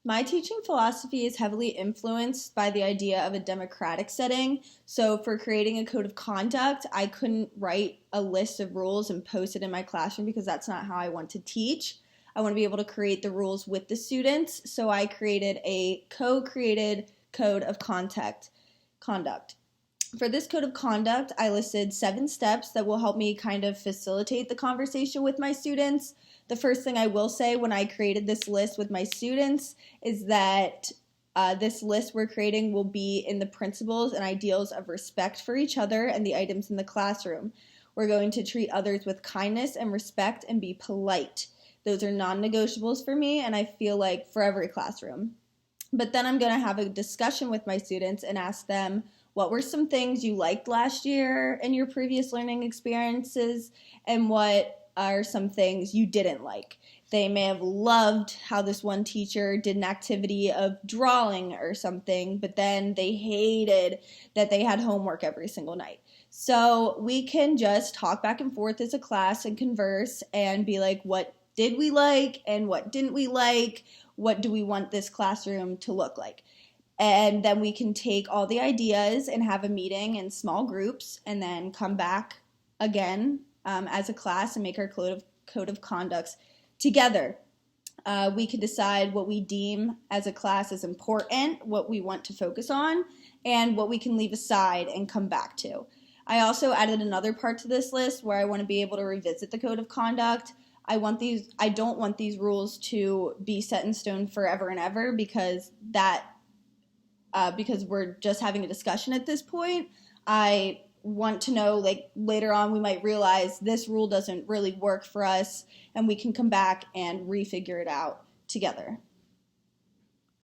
My teaching philosophy is heavily influenced by the idea of a democratic setting. So, for creating a code of conduct, I couldn't write a list of rules and post it in my classroom because that's not how I want to teach. I want to be able to create the rules with the students. So, I created a co created code of conduct. For this code of conduct, I listed 7 steps that will help me kind of facilitate the conversation with my students. The first thing I will say when I created this list with my students is that this list we're creating will be in the principles and ideals of respect for each other and the items in the classroom. We're going to treat others with kindness and respect and be polite. Those are non-negotiables for me, and I feel like for every classroom. But then I'm going to have a discussion with my students and ask them, what were some things you liked last year in your previous learning experiences, and what are some things you didn't like? They may have loved how this one teacher did an activity of drawing or something, but then they hated that they had homework every single night. So we can just talk back and forth as a class and converse and be like, what did we like and what didn't we like? What do we want this classroom to look like? And then we can take all the ideas and have a meeting in small groups and then come back again as a class and make our code of conducts together. We can decide what we deem as a class as important, what we want to focus on, and what we can leave aside and come back to. I also added another part to this list where I want to be able to revisit the code of conduct. I don't want these rules to be set in stone forever and ever because we're just having a discussion at this point. I want to know, like, later on we might realize this rule doesn't really work for us and we can come back and refigure it out together.